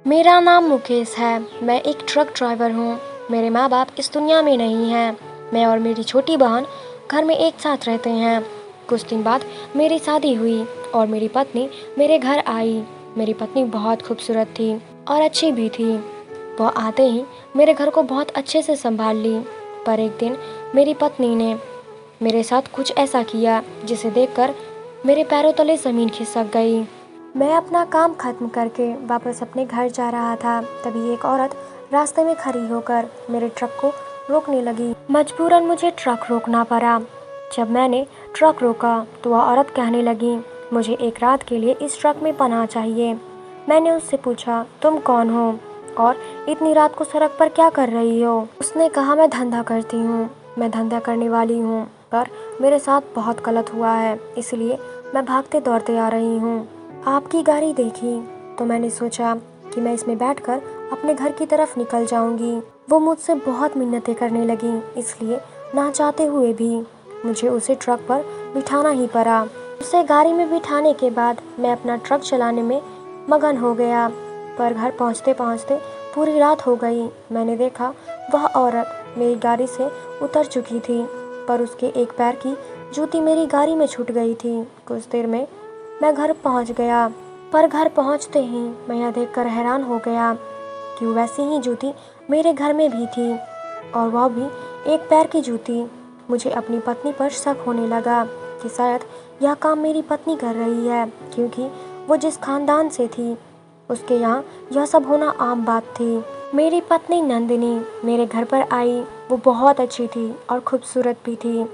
मेरा नाम मुकेश है। मैं एक ट्रक ड्राइवर हूँ। मेरे माँ बाप इस दुनिया में नहीं हैं। मैं और मेरी छोटी बहन घर में एक साथ रहते हैं। कुछ दिन बाद मेरी शादी हुई और मेरी पत्नी मेरे घर आई। मेरी पत्नी बहुत खूबसूरत थी और अच्छी भी थी। वह आते ही मेरे घर को बहुत अच्छे से संभाल ली। पर एक दिन मेरी पत्नी ने मेरे साथ कुछ ऐसा किया जिसे देखकर मेरे पैरों तले ज़मीन खिसक गई। मैं अपना काम खत्म करके वापस अपने घर जा रहा था, तभी एक औरत रास्ते में खड़ी होकर मेरे ट्रक को रोकने लगी। मजबूरन मुझे ट्रक रोकना पड़ा। जब मैंने ट्रक रोका तो वह औरत कहने लगी, मुझे एक रात के लिए इस ट्रक में पनाह चाहिए। मैंने उससे पूछा, तुम कौन हो और इतनी रात को सड़क पर क्या कर रही हो? उसने कहा, मैं धंधा करती हूँ। मैं धंधा करने वाली हूँ, पर मेरे साथ बहुत गलत हुआ है, इसलिए मैं भागते दौड़ते आ रही हूँ। आपकी गाड़ी देखी तो मैंने सोचा कि मैं इसमें बैठकर अपने घर की तरफ निकल जाऊंगी। वो मुझसे बहुत मिन्नतें करने लगी, इसलिए ना चाहते हुए भी मुझे उसे ट्रक पर बिठाना ही पड़ा। उसे गाड़ी में बिठाने के बाद मैं अपना ट्रक चलाने में मगन हो गया। पर घर पहुंचते पहुंचते पूरी रात हो गई। मैंने देखा वह औरत मेरी गाड़ी से उतर चुकी थी, पर उसके एक पैर की जूती मेरी गाड़ी में छूट गई थी। कुछ देर में मैं घर पहुंच गया, पर घर पहुंचते ही मैं यह देखकर हैरान हो गया कि वैसी ही जूती मेरे घर में भी थी, और वह भी एक पैर की जूती। मुझे अपनी पत्नी पर शक होने लगा कि शायद यह काम मेरी पत्नी कर रही है, क्योंकि वो जिस खानदान से थी उसके यहाँ यह सब होना आम बात थी। मेरी पत्नी नंदिनी मेरे घर पर आई। वो बहुत अच्छी थी और खूबसूरत भी थी।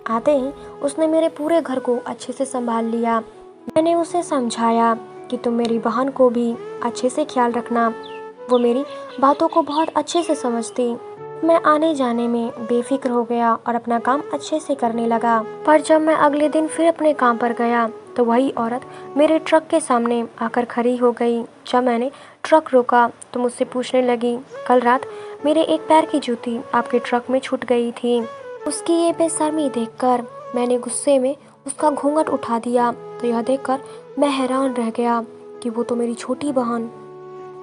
आते ही उसने मेरे पूरे घर को अच्छे से संभाल लिया। मैंने उसे समझाया कि तुम मेरी बहन को भी अच्छे से ख्याल रखना। वो मेरी बातों को बहुत अच्छे से समझती। मैं आने जाने में बेफिक्र हो गया और अपना काम अच्छे से करने लगा। पर जब मैं अगले दिन फिर अपने काम पर गया तो वही औरत मेरे ट्रक के सामने आकर खड़ी हो गई। जब मैंने ट्रक रोका तो मुझसे पूछने लगी, कल रात मेरे एक पैर की जूती आपके ट्रक में छूट गई थी। उसकी ये बेशर्मी देखकर मैंने गुस्से में उसका घूंघट उठा दिया। तो यह देखकर मैं हैरान रह गया कि वो तो मेरी छोटी बहन।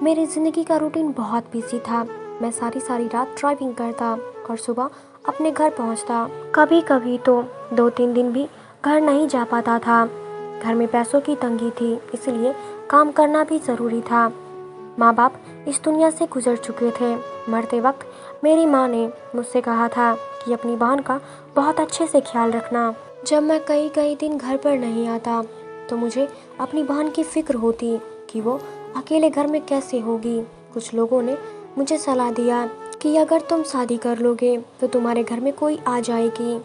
मेरी ज़िंदगी का रूटीन बहुत बिजी था। मैं सारी सारी रात ड्राइविंग करता और सुबह अपने घर पहुंचता। कभी कभी तो 2-3 दिन भी घर नहीं जा पाता था। घर में पैसों की तंगी थी, इसलिए काम करना भी ज़रूरी था। माँ बाप इस दुनिया से गुजर चुके थे। मरते वक्त मेरी माँ ने मुझसे कहा था कि अपनी बहन का बहुत अच्छे से ख्याल रखना। जब मैं कई कई दिन घर पर नहीं आता तो मुझे अपनी बहन की फिक्र होती कि वो अकेले घर में कैसे होगी। कुछ लोगों ने मुझे सलाह दिया कि अगर तुम शादी कर लोगे तो तुम्हारे घर में कोई आ जाएगी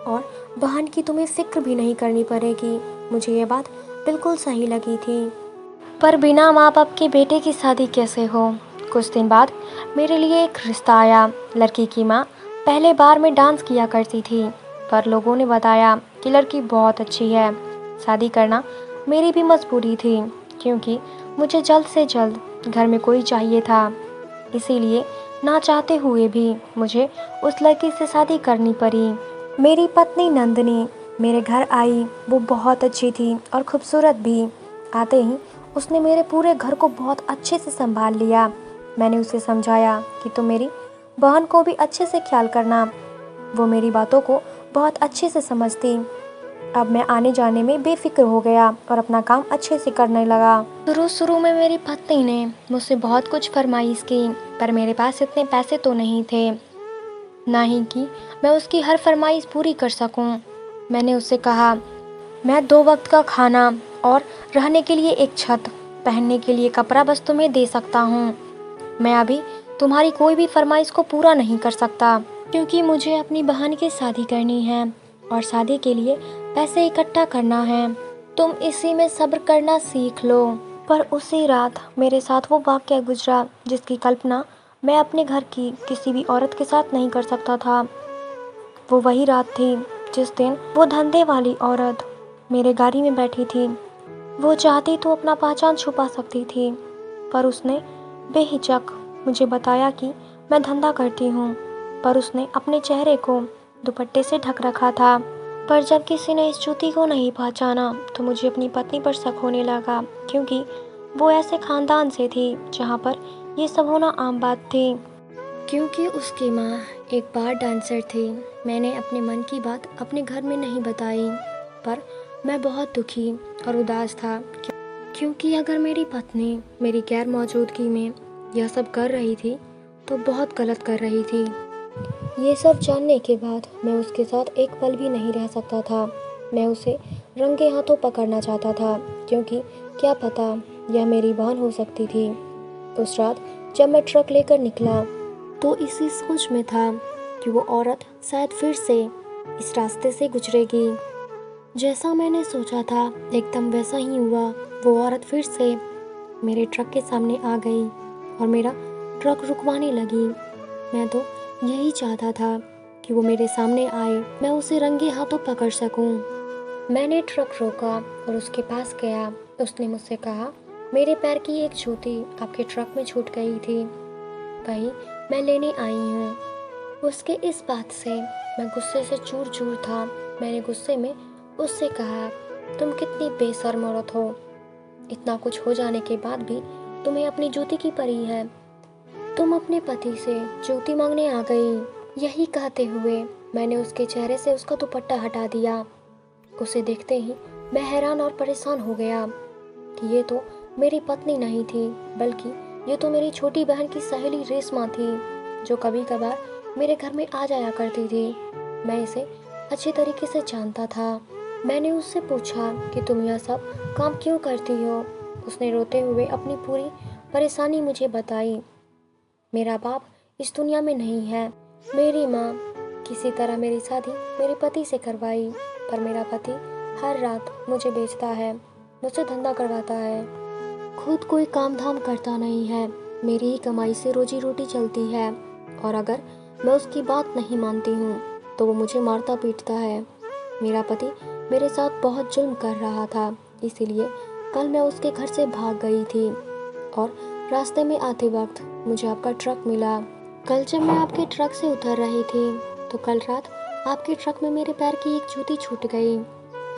और बहन की तुम्हें फिक्र भी नहीं करनी पड़ेगी। मुझे ये बात बिल्कुल सही लगी थी। पर बिना माँ बाप के बेटे की शादी कैसे हो? कुछ दिन बाद मेरे लिए एक रिश्ता आया। लड़की की माँ पहले बार में डांस किया करती थी, पर लोगों ने बताया कि लड़की बहुत अच्छी है। शादी करना मेरी भी मजबूरी थी, क्योंकि मुझे जल्द से जल्द घर में कोई चाहिए था। इसीलिए ना चाहते हुए भी मुझे उस लड़की से शादी करनी पड़ी। मेरी पत्नी नंदिनी मेरे घर आई। वो बहुत अच्छी थी और खूबसूरत भी। आते ही उसने मेरे पूरे घर को बहुत अच्छे से संभाल लिया। मैंने उसे समझाया कि तुम मेरी बहन को भी अच्छे से ख्याल करना। वो मेरी बातों को बहुत अच्छे से समझती। अब मैं आने जाने में बेफिक्र हो गया और अपना काम अच्छे से करने लगा। शुरू में मेरी पत्नी ने मुझसे बहुत कुछ फरमाइश की, पर मेरे पास इतने पैसे तो नहीं थे, ना ही कि मैं उसकी हर फरमाइश पूरी कर सकूं। मैंने उससे कहा, मैं 2 वक्त का खाना और रहने के लिए एक छत, पहनने के लिए कपड़ा बस तुम्हें दे सकता हूँ। मैं अभी तुम्हारी कोई भी फरमाइश को पूरा नहीं कर सकता, क्योंकि मुझे अपनी बहन की शादी करनी है और शादी के लिए पैसे इकट्ठा करना है। तुम इसी में सब्र करना सीख लो। पर उसी रात मेरे साथ वो वाक़या गुजरा जिसकी कल्पना मैं अपने घर की किसी भी औरत के साथ नहीं कर सकता था। वो वही रात थी जिस दिन वो धंधे वाली औरत मेरे गाड़ी में बैठी थी। वो चाहती तो अपना पहचान छुपा सकती थी, पर उसने बेहिचक मुझे बताया कि मैं धंधा करती हूँ। पर उसने अपने चेहरे को दुपट्टे से ढक रखा था। पर जब किसी ने इस जूती को नहीं पहचाना तो मुझे अपनी पत्नी पर शक होने लगा, क्योंकि वो ऐसे ख़ानदान से थी जहाँ पर ये सब होना आम बात थी, क्योंकि उसकी माँ एक बार डांसर थी। मैंने अपने मन की बात अपने घर में नहीं बताई, पर मैं बहुत दुखी और उदास था, क्योंकि अगर मेरी पत्नी मेरी गैर मौजूदगी में यह सब कर रही थी तो बहुत गलत कर रही थी। ये सब जानने के बाद मैं उसके साथ एक पल भी नहीं रह सकता था। मैं उसे रंगे हाथों पकड़ना चाहता था, क्योंकि क्या पता यह मेरी बहन हो सकती थी। उस रात जब मैं ट्रक लेकर निकला तो इसी सोच में था कि वो औरत शायद फिर से इस रास्ते से गुजरेगी। जैसा मैंने सोचा था एकदम वैसा ही हुआ। वो औरत फिर से मेरे ट्रक के सामने आ गई और मेरा ट्रक रुकवाने लगी। मैं तो यही चाहता था कि वो मेरे सामने आए, मैं उसे रंगे हाथों पकड़ सकूं। मैंने ट्रक रोका और उसके पास गया। उसने मुझसे कहा, मेरे पैर की एक जूती आपके ट्रक में छूट गई थी, वही मैं लेने आई हूँ। उसके इस बात से मैं गुस्से से चूर चूर था। मैंने गुस्से में उससे कहा, तुम कितनी बेशर्म औरत हो, इतना कुछ हो जाने के बाद भी तुम्हें अपनी जूती की पड़ी है। तुम अपने पति से जूती मांगने आ गई। यही कहते हुए मैंने उसके चेहरे से उसका दुपट्टा हटा दिया। उसे देखते ही मैं हैरान और परेशान हो गया कि ये तो मेरी पत्नी नहीं थी, बल्कि ये तो मेरी छोटी बहन की सहेली रेशमा थी, जो कभी कभार मेरे घर में आ जाया करती थी। मैं इसे अच्छी तरीके से जानता था। मैंने उससे पूछा कि तुम यह सब काम क्यों करती हो। उसने रोते हुए अपनी पूरी परेशानी मुझे बताई। मेरा बाप इस दुनिया में नहीं है। मेरी माँ किसी तरह मेरी शादी मेरे पति से करवाई, पर मेरा पति हर रात मुझे बेचता है, मुझसे धंधा करवाता है, खुद कोई काम धाम करता नहीं है। मेरी ही कमाई से रोजी रोटी चलती है, और अगर मैं उसकी बात नहीं मानती हूँ तो वो मुझे मारता पीटता है। मेरा पति मेरे साथ बहुत जुल्म कर रहा था, इसीलिए कल मैं उसके घर से भाग गई थी और रास्ते में आते वक्त मुझे आपका ट्रक मिला। कल जब मैं आपके ट्रक से उतर रही थी तो कल रात आपके ट्रक में मेरे पैर की एक जूती छूट गई।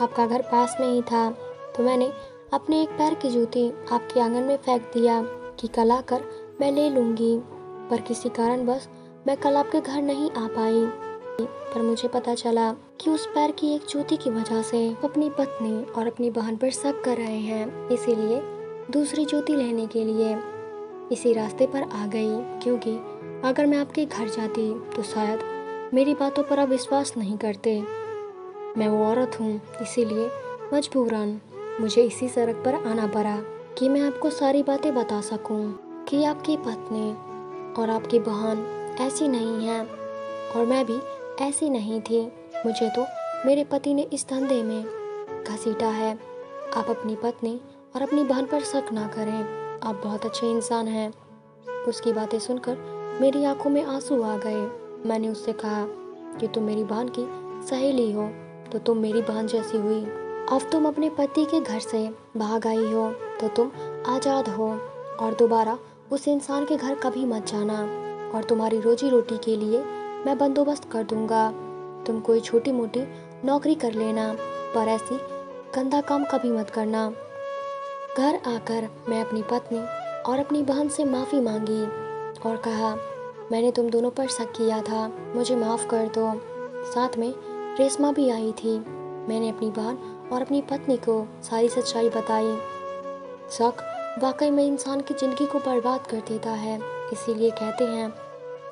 आपका घर पास में ही था, तो मैंने अपने एक पैर की जूती आपके आंगन में फेंक दिया कि कल आकर मैं ले लूँगी। पर किसी कारणवश मैं कल आपके घर नहीं आ पाई। पर मुझे पता चला कि उस पैर की एक जूती की वजह से अपनी पत्नी और अपनी बहन पर शक कर रहे हैं, इसीलिए दूसरी जूती लेने के लिए इसी रास्ते पर आ गई। क्योंकि अगर मैं आपके घर जाती तो शायद मेरी बातों पर आप विश्वास नहीं करते। मैं वो औरत हूँ, इसीलिए मजबूरन मुझे इसी सड़क पर आना पड़ा कि मैं आपको सारी बातें बता सकूं कि आपकी पत्नी और आपकी बहन ऐसी नहीं है और मैं भी ऐसी नहीं थी। मुझे तो मेरे पति ने इस धंधे में घसीटा है। आप अपनी पत्नी और अपनी बहन पर शक ना करें, आप बहुत अच्छे इंसान हैं। उसकी बातें सुनकर मेरी आंखों में आंसू आ गए। मैंने उससे कहा कि तुम मेरी बहन की सहेली हो तो तुम मेरी बहन जैसी हुई। अब तुम अपने पति के घर से भाग आई हो तो तुम आज़ाद हो, और दोबारा उस इंसान के घर कभी मत जाना, और तुम्हारी रोजी रोटी के लिए मैं बंदोबस्त कर दूंगा। तुम कोई छोटी मोटी नौकरी कर लेना, पर ऐसी गंदा काम कभी मत करना। घर आकर मैं अपनी पत्नी और अपनी बहन से माफ़ी मांगी और कहा, मैंने तुम दोनों पर शक किया था, मुझे माफ़ कर दो। साथ में रेशमा भी आई थी। मैंने अपनी बहन और अपनी पत्नी को सारी सच्चाई बताई। शक वाकई में इंसान की ज़िंदगी को बर्बाद कर देता है, इसीलिए कहते हैं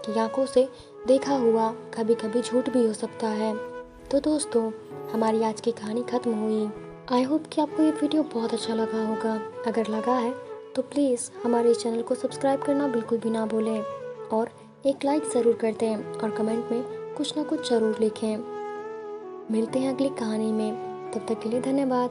कि आंखों से देखा हुआ कभी कभी झूठ भी हो सकता है। तो दोस्तों, हमारी आज की कहानी ख़त्म हुई। आई होप कि आपको ये वीडियो बहुत अच्छा लगा होगा। अगर लगा है तो प्लीज़ हमारे चैनल को सब्सक्राइब करना बिल्कुल भी ना भूलें, और एक लाइक ज़रूर कर दें और कमेंट में कुछ ना कुछ ज़रूर लिखें। मिलते हैं अगली कहानी में, तब तक के लिए धन्यवाद।